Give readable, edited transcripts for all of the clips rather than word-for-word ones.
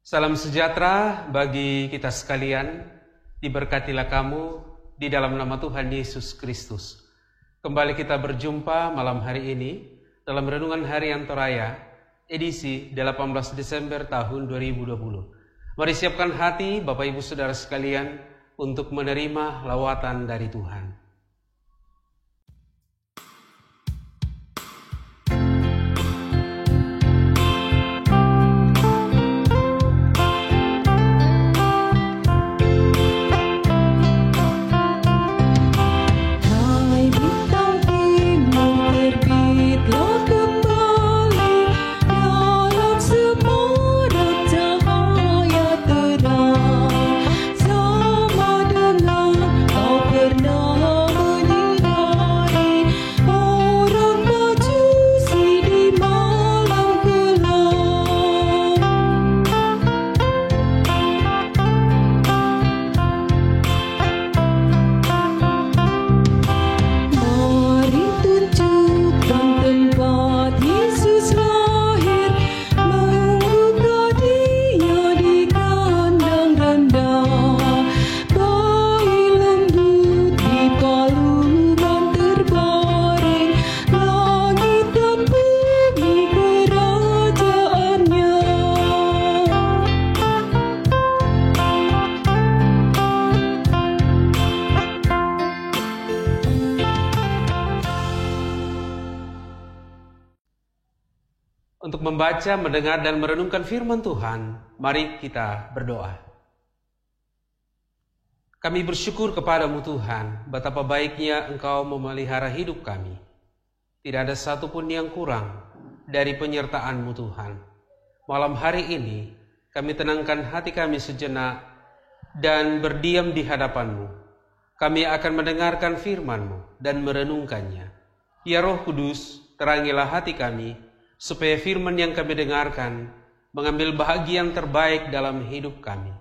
Salam sejahtera bagi kita sekalian, diberkatilah kamu di dalam nama Tuhan Yesus Kristus. Kembali kita berjumpa malam hari ini dalam Renungan Harian Toraya, edisi 18 Desember tahun 2020. Mari siapkan hati Bapak Ibu Saudara sekalian untuk menerima lawatan dari Tuhan. Untuk membaca, mendengar, dan merenungkan firman Tuhan, mari kita berdoa. Kami bersyukur kepadamu Tuhan, betapa baiknya Engkau memelihara hidup kami. Tidak ada satupun yang kurang dari penyertaan-Mu Tuhan. Malam hari ini, kami tenangkan hati kami sejenak dan berdiam di hadapan-Mu. Kami akan mendengarkan firman-Mu dan merenungkannya. Ya Roh Kudus, terangilah hati kami, supaya firman yang kami dengarkan mengambil bahagian terbaik dalam hidup kami.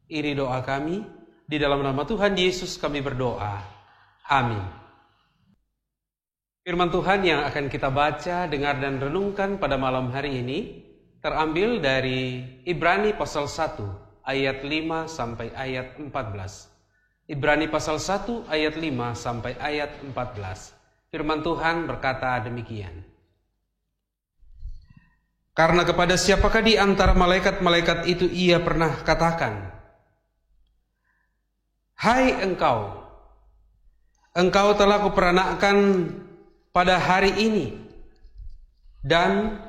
Ini doa kami, di dalam nama Tuhan Yesus kami berdoa. Amin. Firman Tuhan yang akan kita baca, dengar, dan renungkan pada malam hari ini terambil dari Ibrani pasal 1 ayat 5 sampai ayat 14. Ibrani pasal 1 ayat 5 sampai ayat 14. Firman Tuhan berkata demikian. Karena kepada siapakah di antara malaikat-malaikat itu ia pernah katakan, "Hai engkau telah kuperanakkan pada hari ini, dan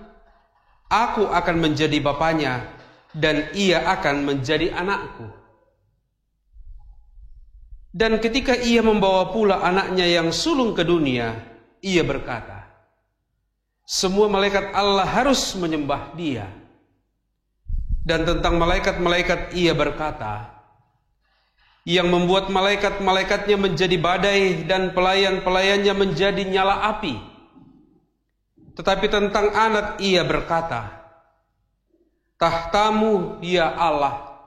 aku akan menjadi bapanya, dan ia akan menjadi anakku." Dan ketika ia membawa pula anaknya yang sulung ke dunia, ia berkata, "Semua malaikat Allah harus menyembah Dia." Dan tentang malaikat-malaikat ia berkata, "Yang membuat malaikat-malaikatnya menjadi badai dan pelayan-pelayannya menjadi nyala api." Tetapi tentang anak ia berkata, "Tahtamu, ya Allah,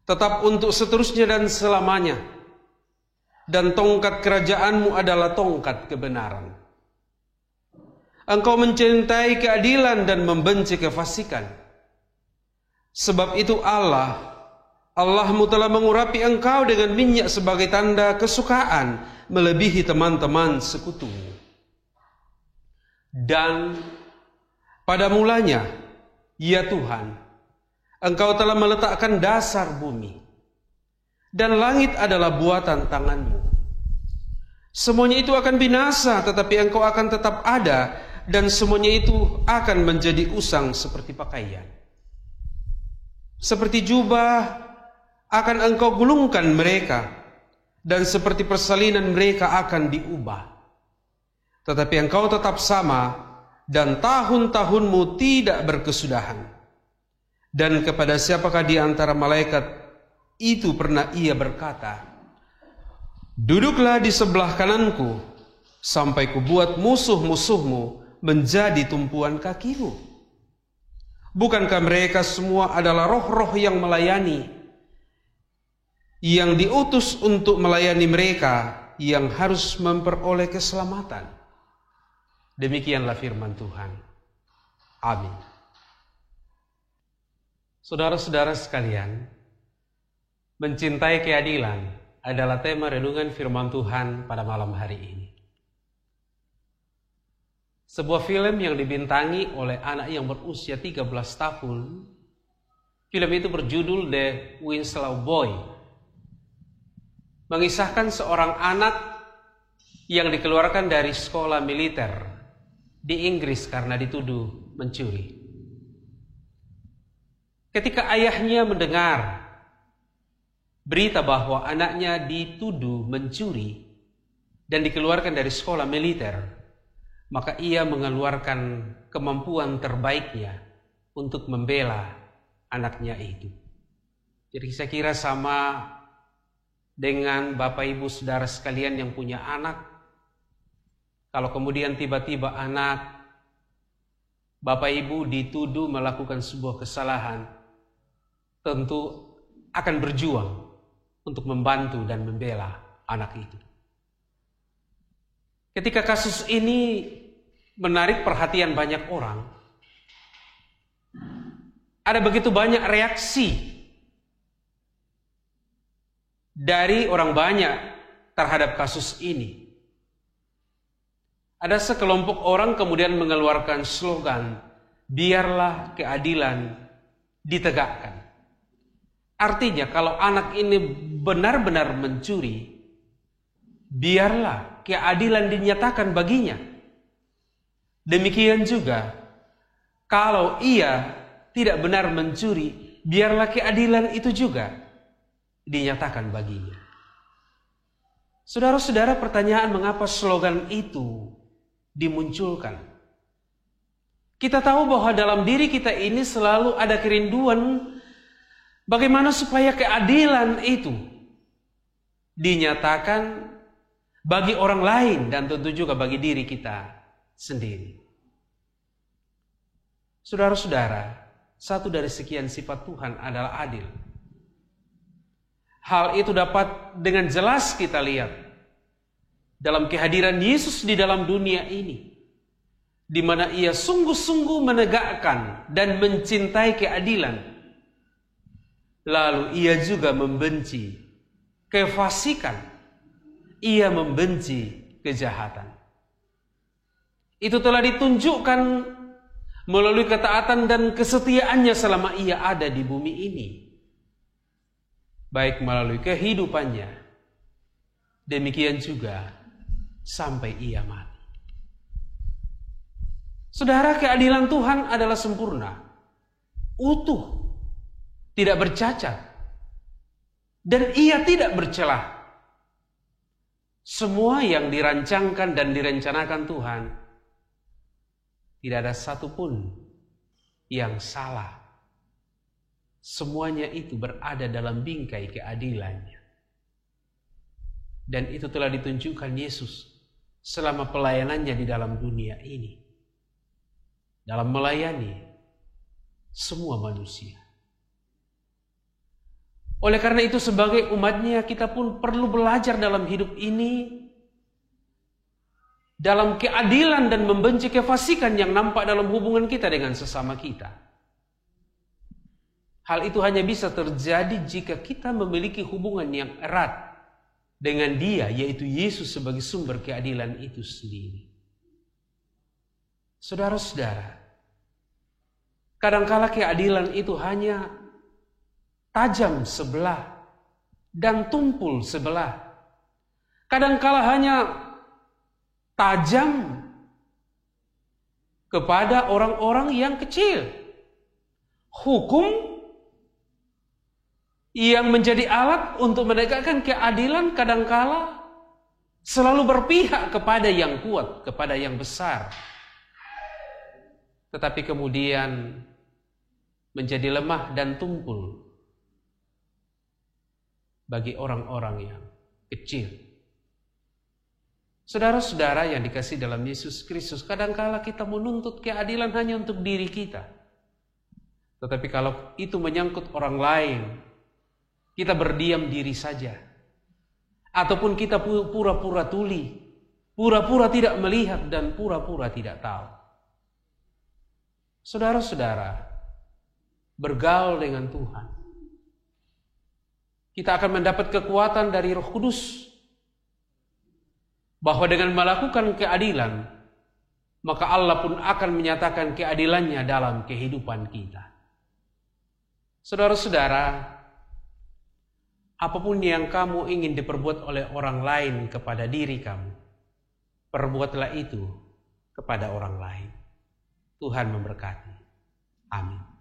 tetap untuk seterusnya dan selamanya, dan tongkat kerajaanmu adalah tongkat kebenaran. Engkau mencintai keadilan dan membenci kefasikan. Sebab itu Allahmu telah mengurapi engkau dengan minyak sebagai tanda kesukaan melebihi teman-teman sekutumu. Dan pada mulanya, ya Tuhan, engkau telah meletakkan dasar bumi, dan langit adalah buatan tanganmu. Semuanya itu akan binasa, tetapi engkau akan tetap ada, dan semuanya itu akan menjadi usang seperti pakaian. Seperti jubah akan engkau gulungkan mereka, dan seperti persalinan mereka akan diubah. Tetapi engkau tetap sama, dan tahun-tahunmu tidak berkesudahan. Dan kepada siapakah di antara malaikat itu pernah ia berkata, "Duduklah di sebelah kananku, sampai kubuat musuh-musuhmu menjadi tumpuan kakimu"? Bukankah mereka semua adalah roh-roh yang melayani, yang diutus untuk melayani mereka yang harus memperoleh keselamatan? Demikianlah firman Tuhan. Amin. Saudara-saudara sekalian, mencintai keadilan adalah tema renungan firman Tuhan pada malam hari ini. Sebuah film yang dibintangi oleh anak yang berusia 13 tahun. Film itu berjudul The Winslow Boy. Mengisahkan seorang anak yang dikeluarkan dari sekolah militer di Inggris karena dituduh mencuri. Ketika ayahnya mendengar berita bahwa anaknya dituduh mencuri dan dikeluarkan dari sekolah militer, maka ia mengeluarkan kemampuan terbaiknya untuk membela anaknya itu. Jadi saya kira sama dengan Bapak Ibu Saudara sekalian yang punya anak. Kalau kemudian tiba-tiba anak Bapak Ibu dituduh melakukan sebuah kesalahan, tentu akan berjuang untuk membantu dan membela anak itu. Ketika kasus ini menarik perhatian banyak orang, ada begitu banyak reaksi dari orang banyak terhadap kasus ini. Ada sekelompok orang kemudian mengeluarkan slogan, biarlah keadilan ditegakkan. Artinya kalau anak ini benar-benar mencuri, biarlah keadilan dinyatakan baginya. Demikian juga kalau ia tidak benar mencuri, biarlah keadilan itu juga dinyatakan baginya. Saudara-saudara, pertanyaan mengapa slogan itu dimunculkan? Kita tahu bahwa dalam diri kita ini selalu ada kerinduan bagaimana supaya keadilan itu dinyatakan bagi orang lain dan tentu juga bagi diri kita sendiri. Saudara-saudara, satu dari sekian sifat Tuhan adalah adil. Hal itu dapat dengan jelas kita lihat dalam kehadiran Yesus di dalam dunia ini, di mana ia sungguh-sungguh menegakkan dan mencintai keadilan. Lalu ia juga membenci kefasikan. Ia membenci kejahatan. Itu telah ditunjukkan melalui ketaatan dan kesetiaannya selama ia ada di bumi ini. Baik melalui kehidupannya, demikian juga sampai ia mati. Saudara, keadilan Tuhan adalah sempurna, utuh, tidak bercacat, dan ia tidak bercelah. Semua yang dirancangkan dan direncanakan Tuhan, tidak ada satupun yang salah. Semuanya itu berada dalam bingkai keadilannya. Dan itu telah ditunjukkan Yesus selama pelayanannya di dalam dunia ini, dalam melayani semua manusia. Oleh karena itu sebagai umatnya kita pun perlu belajar dalam hidup ini dalam keadilan dan membenci kefasikan yang nampak dalam hubungan kita dengan sesama kita. Hal itu hanya bisa terjadi jika kita memiliki hubungan yang erat dengan Dia, yaitu Yesus sebagai sumber keadilan itu sendiri. Saudara-saudara, kadangkala keadilan itu hanya tajam sebelah dan tumpul sebelah. Kadangkala hanya tajam kepada orang-orang yang kecil. Hukum yang menjadi alat untuk menegakkan keadilan kadangkala selalu berpihak kepada yang kuat, kepada yang besar. Tetapi kemudian menjadi lemah dan tumpul bagi orang-orang yang kecil. Saudara-saudara yang dikasihi dalam Yesus Kristus, kadangkala kita menuntut keadilan hanya untuk diri kita. Tetapi kalau itu menyangkut orang lain, kita berdiam diri saja. Ataupun kita pura-pura tuli, pura-pura tidak melihat dan pura-pura tidak tahu. Saudara-saudara, bergaul dengan Tuhan, kita akan mendapat kekuatan dari Roh Kudus, bahwa dengan melakukan keadilan, maka Allah pun akan menyatakan keadilannya dalam kehidupan kita. Saudara-saudara, apapun yang kamu ingin diperbuat oleh orang lain kepada diri kamu, perbuatlah itu kepada orang lain. Tuhan memberkati. Amin.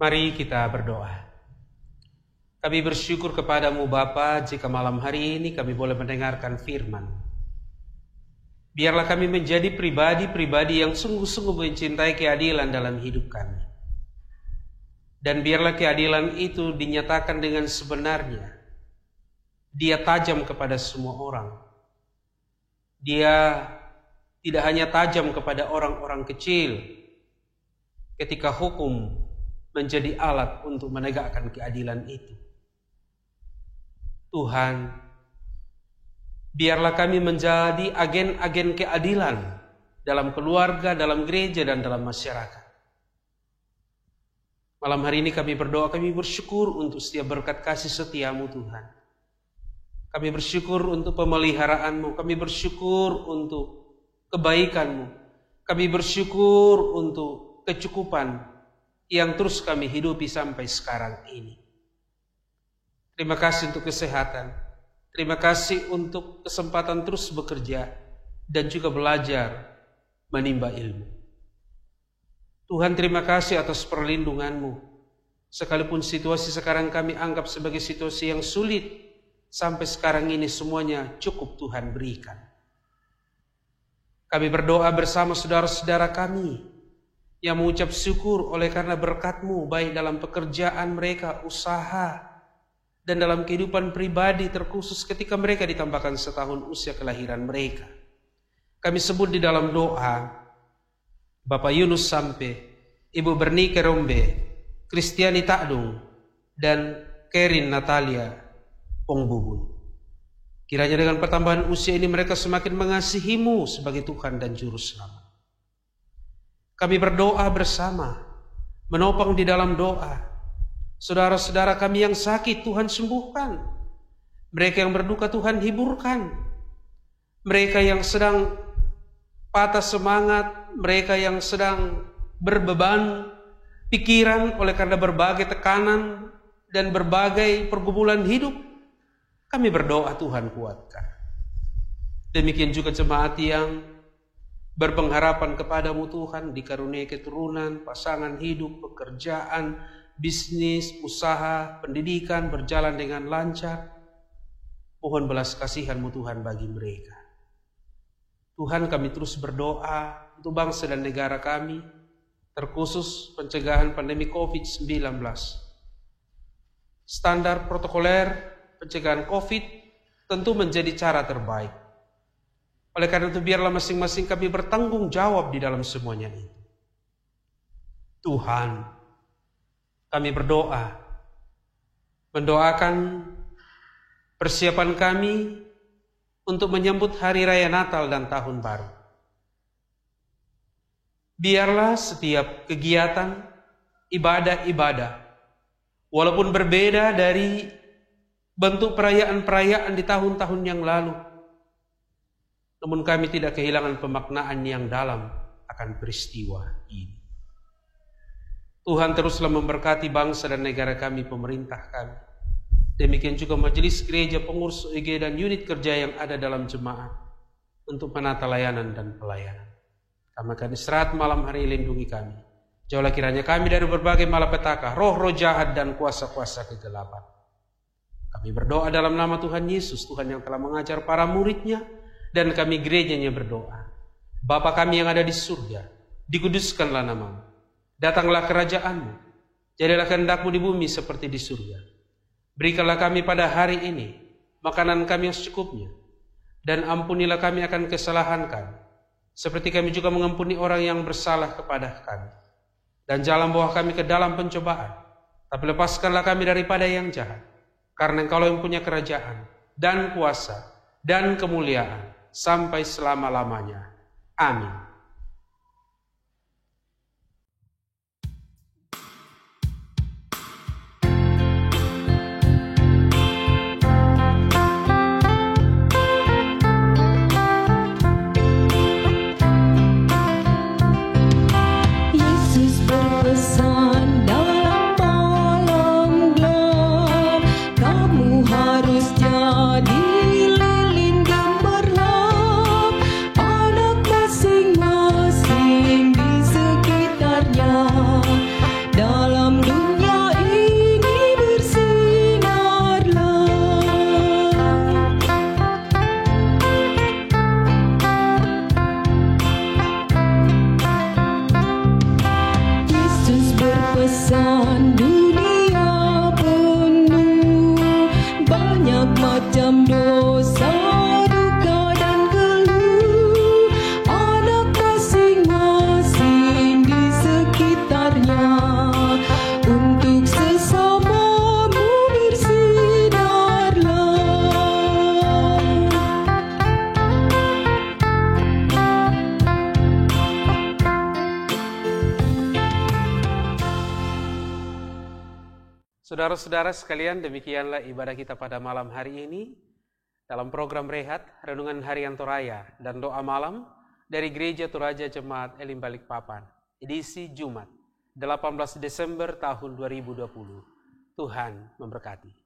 Mari kita berdoa. Kami bersyukur kepadamu Bapa, jika malam hari ini kami boleh mendengarkan firman. Biarlah kami menjadi pribadi-pribadi yang sungguh-sungguh mencintai keadilan dalam hidup kami. Dan biarlah keadilan itu dinyatakan dengan sebenarnya. Dia tajam kepada semua orang. Dia tidak hanya tajam kepada orang-orang kecil, ketika hukum menjadi alat untuk menegakkan keadilan itu. Tuhan, biarlah kami menjadi agen-agen keadilan dalam keluarga, dalam gereja, dan dalam masyarakat. Malam hari ini kami berdoa, kami bersyukur untuk setiap berkat kasih setiamu Tuhan. Kami bersyukur untuk pemeliharaanmu, kami bersyukur untuk kebaikanmu, kami bersyukur untuk kecukupan yang terus kami hidupi sampai sekarang ini. Terima kasih untuk kesehatan. Terima kasih untuk kesempatan terus bekerja dan juga belajar menimba ilmu. Tuhan, terima kasih atas perlindungan-Mu. Sekalipun situasi sekarang kami anggap sebagai situasi yang sulit, sampai sekarang ini semuanya cukup Tuhan berikan. Kami berdoa bersama saudara-saudara kami yang mengucap syukur oleh karena berkat-Mu, baik dalam pekerjaan mereka, usaha, dan dalam kehidupan pribadi, terkhusus ketika mereka ditambahkan setahun usia kelahiran mereka. Kami sebut di dalam doa, Bapak Yunus Sampe, Ibu Bernike Rombe, Kristiani Takdung, dan Kerin Natalia Pongbubun. Kiranya dengan pertambahan usia ini mereka semakin mengasihi-Mu sebagai Tuhan dan Juru Selamat. Kami berdoa bersama, menopang di dalam doa. Saudara-saudara kami yang sakit, Tuhan sembuhkan. Mereka yang berduka, Tuhan hiburkan. Mereka yang sedang patah semangat, mereka yang sedang berbeban pikiran oleh karena berbagai tekanan dan berbagai pergumulan hidup, kami berdoa Tuhan kuatkan. Demikian juga jemaat yang berpengharapan kepadamu Tuhan, dikaruniai keturunan, pasangan hidup, pekerjaan, bisnis, usaha, pendidikan berjalan dengan lancar. Mohon belas kasihan-Mu Tuhan bagi mereka. Tuhan, kami terus berdoa untuk bangsa dan negara kami, terkhusus pencegahan pandemi COVID-19. Standar protokoler pencegahan COVID tentu menjadi cara terbaik. Oleh karena itu biarlah masing-masing kami bertanggung jawab di dalam semuanya itu. Tuhan, kami berdoa, mendoakan persiapan kami untuk menyambut hari raya Natal dan Tahun Baru. Biarlah setiap kegiatan, ibadah-ibadah, walaupun berbeda dari bentuk perayaan-perayaan di tahun-tahun yang lalu, namun kami tidak kehilangan pemaknaan yang dalam akan peristiwa ini. Tuhan teruslah memberkati bangsa dan negara kami, pemerintah kami. Demikian juga majelis gereja, pengurus OG dan unit kerja yang ada dalam jemaat untuk menata layanan dan pelayanan. Kami akan istirahat malam hari, lindungi kami. Jauhlah kiranya kami dari berbagai malapetaka, roh-roh jahat dan kuasa-kuasa kegelapan. Kami berdoa dalam nama Tuhan Yesus, Tuhan yang telah mengajar para muridnya, dan kami gerejanya berdoa. Bapa kami yang ada di surga, dikuduskanlah nama-Mu. Datanglah kerajaan-Mu, jadilah kehendak-Mu di bumi seperti di surga. Berikanlah kami pada hari ini makanan kami yang secukupnya, dan ampunilah kami akan kesalahan kami, seperti kami juga mengampuni orang yang bersalah kepada kami. Dan jangan bawa kami ke dalam pencobaan, tapi lepaskanlah kami daripada yang jahat. Karena Engkau yang punya kerajaan dan kuasa dan kemuliaan sampai selama-lamanya. Amin. Yesus berpesan dalam malam gelap, kamu harus jadi lilin gemerlap, anak masing-masing di sekitarnya, dalam dunia ini bersinarlah. Yesus berpesan dunia penuh banyak macam dosa, duka dan keluh, anak masing-masing di sekitarnya, untuk sesamamu bersinarlah. Saudara-saudara sekalian, demikianlah ibadah kita pada malam hari ini dalam program Rehat, Renungan Harian Toraya dan Doa Malam dari Gereja Toraja Jemaat Elim Balikpapan, edisi Jumat 18 Desember tahun 2020. Tuhan memberkati.